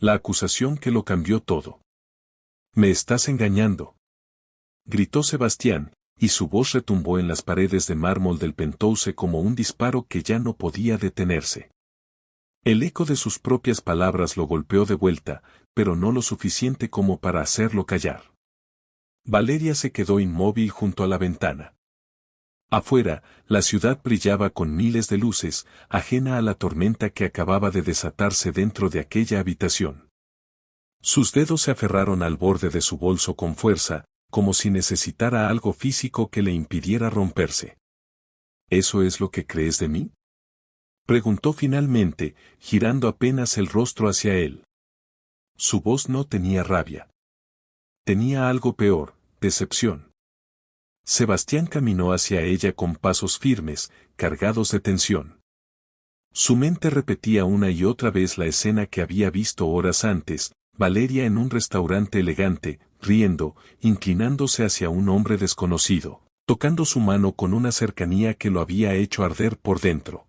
La acusación que lo cambió todo. «Me estás engañando», gritó Sebastián, y su voz retumbó en las paredes de mármol del penthouse como un disparo que ya no podía detenerse. El eco de sus propias palabras lo golpeó de vuelta, pero no lo suficiente como para hacerlo callar. Valeria se quedó inmóvil junto a la ventana. Afuera, la ciudad brillaba con miles de luces, ajena a la tormenta que acababa de desatarse dentro de aquella habitación. Sus dedos se aferraron al borde de su bolso con fuerza, como si necesitara algo físico que le impidiera romperse. ¿Eso es lo que crees de mí?, preguntó finalmente, girando apenas el rostro hacia él. Su voz no tenía rabia. Tenía algo peor, decepción. Sebastián caminó hacia ella con pasos firmes, cargados de tensión. Su mente repetía una y otra vez la escena que había visto horas antes, Valeria en un restaurante elegante, riendo, inclinándose hacia un hombre desconocido, tocando su mano con una cercanía que lo había hecho arder por dentro.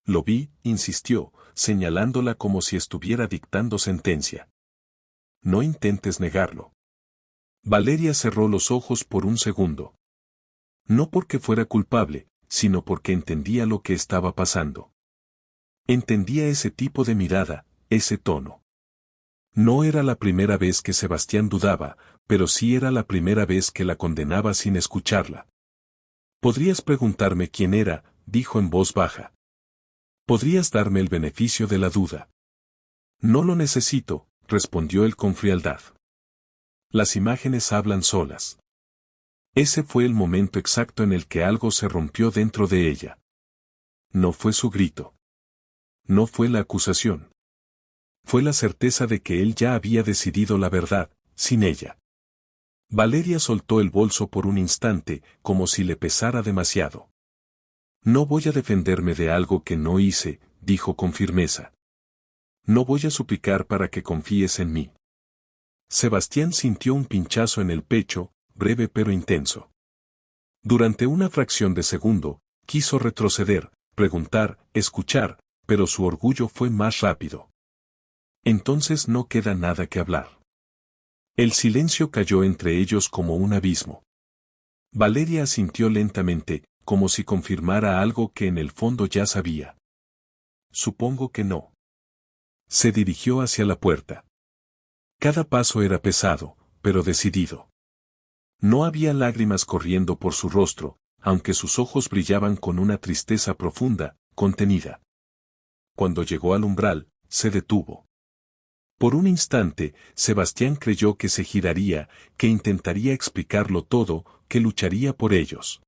Lo vi, insistió, señalándola como si estuviera dictando sentencia. No intentes negarlo. Valeria cerró los ojos por un segundo. No porque fuera culpable, sino porque entendía lo que estaba pasando. Entendía ese tipo de mirada, ese tono. No era la primera vez que Sebastián dudaba, pero sí era la primera vez que la condenaba sin escucharla. «Podrías preguntarme quién era», dijo en voz baja. «Podrías darme el beneficio de la duda». «No lo necesito», respondió él con frialdad. «Las imágenes hablan solas». Ese fue el momento exacto en el que algo se rompió dentro de ella. No fue su grito. No fue la acusación. Fue la certeza de que él ya había decidido la verdad, sin ella. Valeria soltó el bolso por un instante, como si le pesara demasiado. «No voy a defenderme de algo que no hice», dijo con firmeza. «No voy a suplicar para que confíes en mí». Sebastián sintió un pinchazo en el pecho, breve pero intenso. Durante una fracción de segundo, quiso retroceder, preguntar, escuchar, pero su orgullo fue más rápido. «Entonces no queda nada que hablar». El silencio cayó entre ellos como un abismo. Valeria asintió lentamente, como si confirmara algo que en el fondo ya sabía. «Supongo que no». Se dirigió hacia la puerta. Cada paso era pesado, pero decidido. No había lágrimas corriendo por su rostro, aunque sus ojos brillaban con una tristeza profunda, contenida. Cuando llegó al umbral, se detuvo. Por un instante, Sebastián creyó que se giraría, que intentaría explicarlo todo, que lucharía por ellos.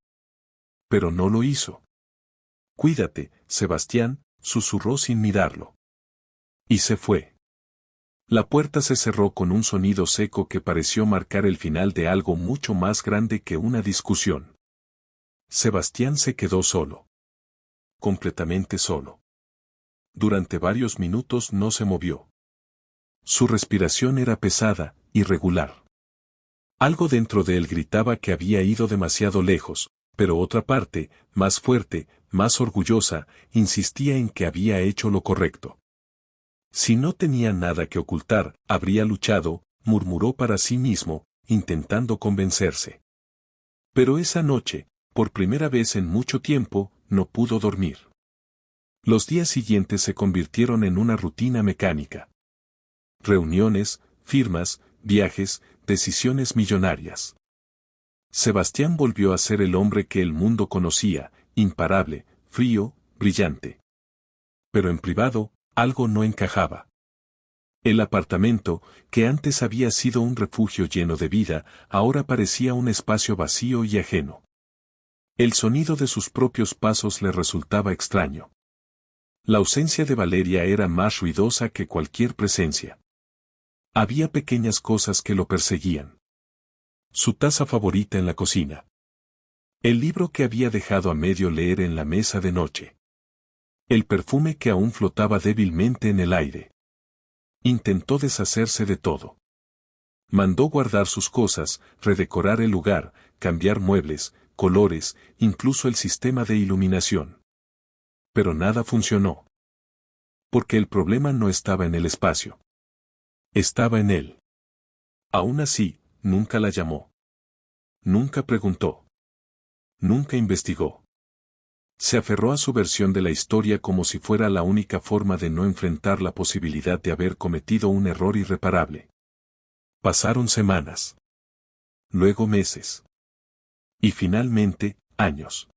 Pero no lo hizo. «Cuídate, Sebastián», susurró sin mirarlo. Y se fue. La puerta se cerró con un sonido seco que pareció marcar el final de algo mucho más grande que una discusión. Sebastián se quedó solo. Completamente solo. Durante varios minutos no se movió. Su respiración era pesada, irregular. Algo dentro de él gritaba que había ido demasiado lejos, pero otra parte, más fuerte, más orgullosa, insistía en que había hecho lo correcto. Si no tenía nada que ocultar, habría luchado, murmuró para sí mismo, intentando convencerse. Pero esa noche, por primera vez en mucho tiempo, no pudo dormir. Los días siguientes se convirtieron en una rutina mecánica. Reuniones, firmas, viajes, decisiones millonarias. Sebastián volvió a ser el hombre que el mundo conocía, imparable, frío, brillante. Pero en privado, algo no encajaba. El apartamento, que antes había sido un refugio lleno de vida, ahora parecía un espacio vacío y ajeno. El sonido de sus propios pasos le resultaba extraño. La ausencia de Valeria era más ruidosa que cualquier presencia. Había pequeñas cosas que lo perseguían. Su taza favorita en la cocina. El libro que había dejado a medio leer en la mesa de noche. El perfume que aún flotaba débilmente en el aire. Intentó deshacerse de todo. Mandó guardar sus cosas, redecorar el lugar, cambiar muebles, colores, incluso el sistema de iluminación. Pero nada funcionó. Porque el problema no estaba en el espacio. Estaba en él. Aún así, nunca la llamó. Nunca preguntó. Nunca investigó. Se aferró a su versión de la historia como si fuera la única forma de no enfrentar la posibilidad de haber cometido un error irreparable. Pasaron semanas. Luego meses. Y finalmente, años.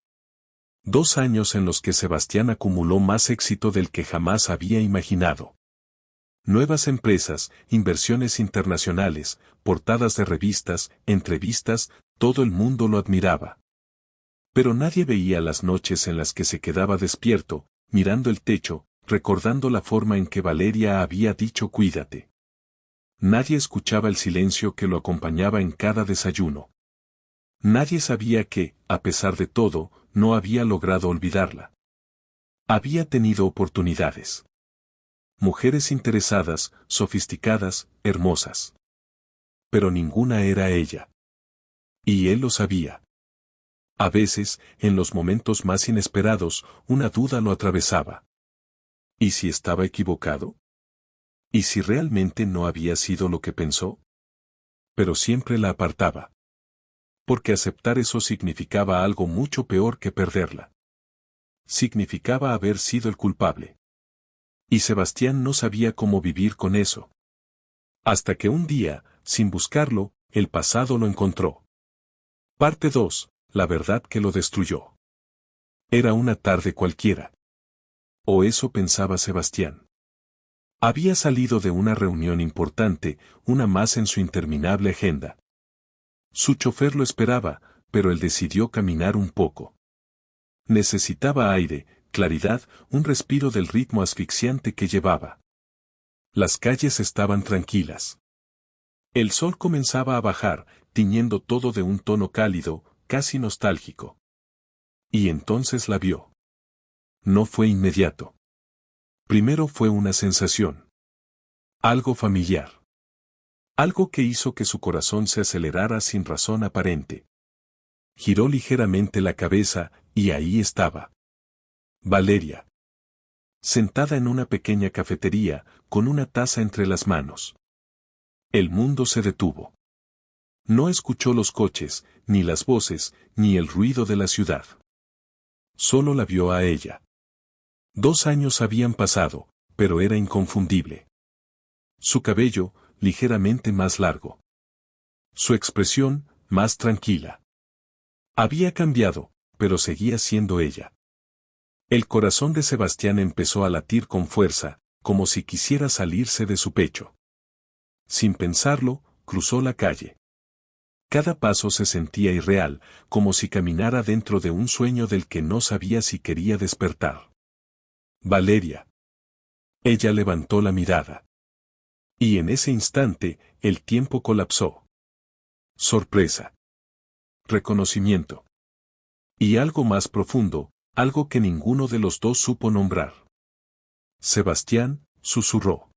2 años en los que Sebastián acumuló más éxito del que jamás había imaginado. Nuevas empresas, inversiones internacionales, portadas de revistas, entrevistas, todo el mundo lo admiraba. Pero nadie veía las noches en las que se quedaba despierto, mirando el techo, recordando la forma en que Valeria había dicho cuídate. Nadie escuchaba el silencio que lo acompañaba en cada desayuno. Nadie sabía que, a pesar de todo, no había logrado olvidarla. Había tenido oportunidades. Mujeres interesadas, sofisticadas, hermosas. Pero ninguna era ella. Y él lo sabía. A veces, en los momentos más inesperados, una duda lo atravesaba. ¿Y si estaba equivocado? ¿Y si realmente no había sido lo que pensó? Pero siempre la apartaba. Porque aceptar eso significaba algo mucho peor que perderla. Significaba haber sido el culpable. Y Sebastián no sabía cómo vivir con eso. Hasta que un día, sin buscarlo, el pasado lo encontró. Parte 2. La verdad que lo destruyó. Era una tarde cualquiera. O eso pensaba Sebastián. Había salido de una reunión importante, una más en su interminable agenda. Su chofer lo esperaba, pero él decidió caminar un poco. Necesitaba aire, claridad, un respiro del ritmo asfixiante que llevaba. Las calles estaban tranquilas. El sol comenzaba a bajar, tiñendo todo de un tono cálido, casi nostálgico. Y entonces la vio. No fue inmediato. Primero fue una sensación. Algo familiar. Algo que hizo que su corazón se acelerara sin razón aparente. Giró ligeramente la cabeza, y ahí estaba. Valeria. Sentada en una pequeña cafetería, con una taza entre las manos. El mundo se detuvo. No escuchó los coches, ni las voces, ni el ruido de la ciudad. Solo la vio a ella. 2 años habían pasado, pero era inconfundible. Su cabello, ligeramente más largo. Su expresión, más tranquila. Había cambiado, pero seguía siendo ella. El corazón de Sebastián empezó a latir con fuerza, como si quisiera salirse de su pecho. Sin pensarlo, cruzó la calle. Cada paso se sentía irreal, como si caminara dentro de un sueño del que no sabía si quería despertar. Valeria. Ella levantó la mirada. Y en ese instante, el tiempo colapsó. Sorpresa. Reconocimiento. Y algo más profundo, algo que ninguno de los dos supo nombrar. Sebastián, susurró.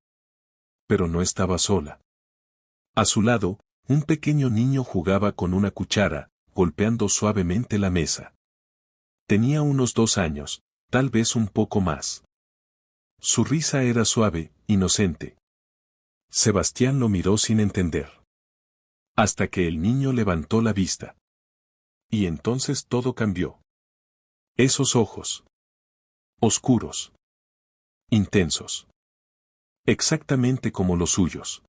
Pero no estaba sola. A su lado, un pequeño niño jugaba con una cuchara, golpeando suavemente la mesa. Tenía unos 2 años, tal vez un poco más. Su risa era suave, inocente. Sebastián lo miró sin entender. Hasta que el niño levantó la vista. Y entonces todo cambió. Esos ojos. Oscuros. Intensos. Exactamente como los suyos.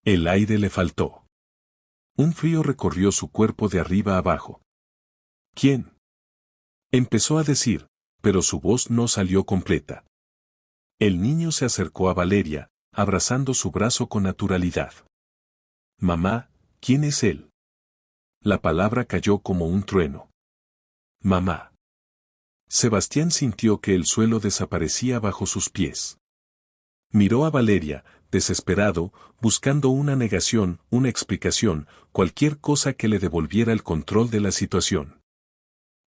El aire le faltó. Un frío recorrió su cuerpo de arriba abajo. ¿Quién? Empezó a decir, pero su voz no salió completa. El niño se acercó a Valeria, abrazando su brazo con naturalidad. Mamá, ¿quién es él? La palabra cayó como un trueno. Mamá. Sebastián sintió que el suelo desaparecía bajo sus pies. Miró a Valeria, desesperado, buscando una negación, una explicación, cualquier cosa que le devolviera el control de la situación.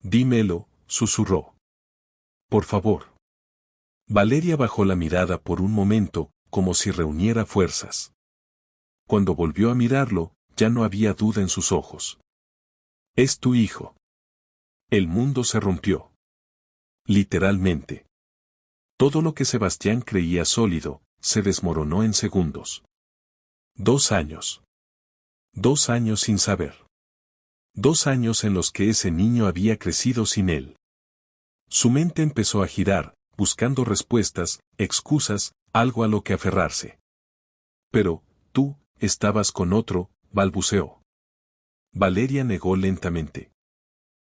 Dímelo, susurró. Por favor. Valeria bajó la mirada por un momento, como si reuniera fuerzas. Cuando volvió a mirarlo, ya no había duda en sus ojos. Es tu hijo. El mundo se rompió. Literalmente. Todo lo que Sebastián creía sólido, se desmoronó en segundos. 2 años. 2 años sin saber. 2 años en los que ese niño había crecido sin él. Su mente empezó a girar, buscando respuestas, excusas, algo a lo que aferrarse. Pero, tú, estabas con otro, balbuceó. Valeria negó lentamente.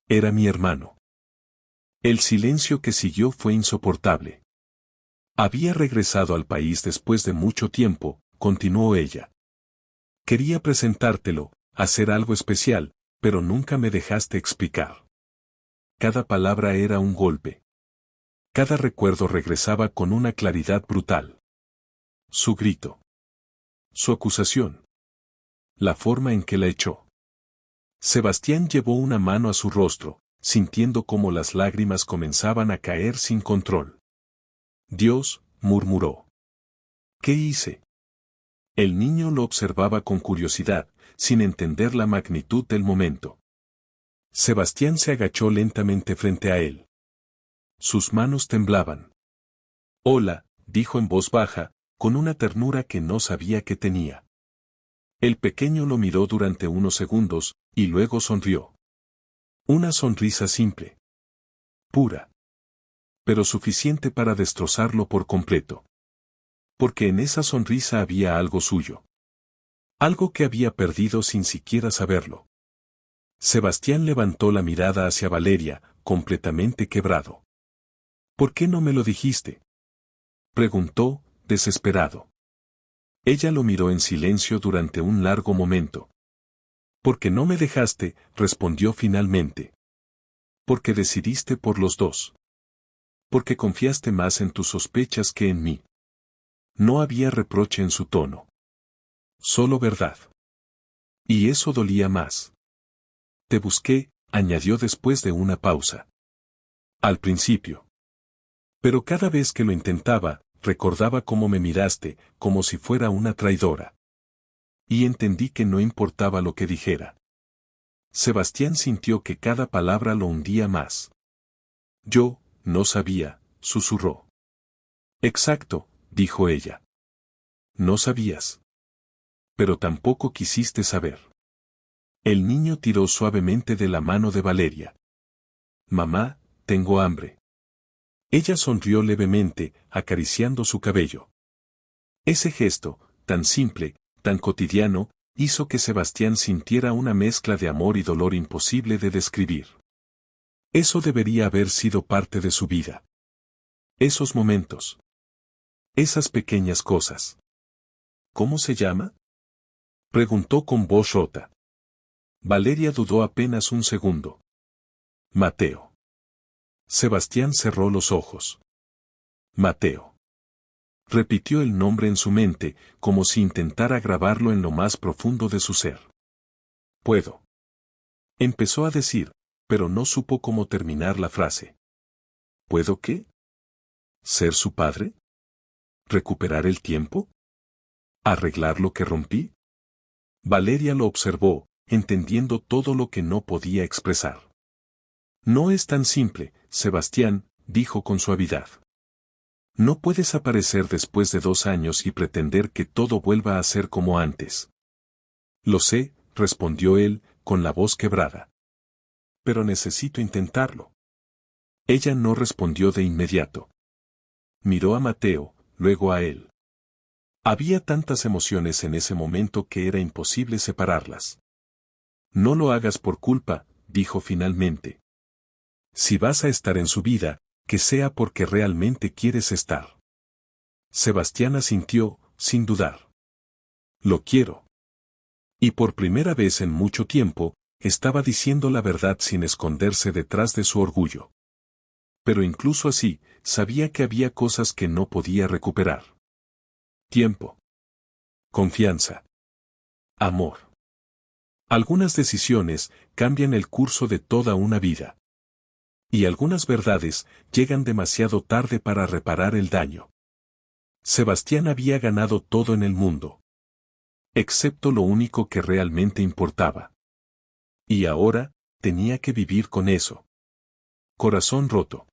Era mi hermano. El silencio que siguió fue insoportable. Había regresado al país después de mucho tiempo, continuó ella. Quería presentártelo, hacer algo especial, pero nunca me dejaste explicar. Cada palabra era un golpe. Cada recuerdo regresaba con una claridad brutal. Su grito. Su acusación. La forma en que la echó. Sebastián llevó una mano a su rostro, sintiendo cómo las lágrimas comenzaban a caer sin control. Dios, murmuró. ¿Qué hice? El niño lo observaba con curiosidad, sin entender la magnitud del momento. Sebastián se agachó lentamente frente a él. Sus manos temblaban. Hola, dijo en voz baja, con una ternura que no sabía que tenía. El pequeño lo miró durante unos segundos, y luego sonrió. Una sonrisa simple. Pura. Pero suficiente para destrozarlo por completo. Porque en esa sonrisa había algo suyo. Algo que había perdido sin siquiera saberlo. Sebastián levantó la mirada hacia Valeria, completamente quebrado. ¿Por qué no me lo dijiste? Preguntó, desesperado. Ella lo miró en silencio durante un largo momento. Porque no me dejaste, respondió finalmente. Porque decidiste por los dos. Porque confiaste más en tus sospechas que en mí. No había reproche en su tono. Solo verdad. Y eso dolía más. Te busqué, añadió después de una pausa. Al principio. Pero cada vez que lo intentaba, recordaba cómo me miraste, como si fuera una traidora. Y entendí que no importaba lo que dijera. Sebastián sintió que cada palabra lo hundía más. Yo, no sabía, susurró. Exacto, dijo ella. No sabías. Pero tampoco quisiste saber. El niño tiró suavemente de la mano de Valeria. Mamá, tengo hambre. Ella sonrió levemente, acariciando su cabello. Ese gesto, tan simple, tan cotidiano, hizo que Sebastián sintiera una mezcla de amor y dolor imposible de describir. Eso debería haber sido parte de su vida. Esos momentos. Esas pequeñas cosas. ¿Cómo se llama? Preguntó con voz rota. Valeria dudó apenas un segundo. Mateo. Sebastián cerró los ojos. Mateo. Repitió el nombre en su mente, como si intentara grabarlo en lo más profundo de su ser. Puedo. Empezó a decir, pero no supo cómo terminar la frase. ¿Puedo qué? ¿Ser su padre? ¿Recuperar el tiempo? ¿Arreglar lo que rompí? Valeria lo observó, entendiendo todo lo que no podía expresar. No es tan simple, Sebastián, dijo con suavidad. No puedes aparecer después de 2 años y pretender que todo vuelva a ser como antes. Lo sé, respondió él, con la voz quebrada. Pero necesito intentarlo. Ella no respondió de inmediato. Miró a Mateo, luego a él. Había tantas emociones en ese momento que era imposible separarlas. No lo hagas por culpa, dijo finalmente. Si vas a estar en su vida, que sea porque realmente quieres estar. Sebastián asintió, sin dudar. Lo quiero. Y por primera vez en mucho tiempo, estaba diciendo la verdad sin esconderse detrás de su orgullo. Pero incluso así, sabía que había cosas que no podía recuperar. Tiempo. Confianza. Amor. Algunas decisiones cambian el curso de toda una vida. Y algunas verdades llegan demasiado tarde para reparar el daño. Sebastián había ganado todo en el mundo. Excepto lo único que realmente importaba. Y ahora, tenía que vivir con eso. Corazón roto.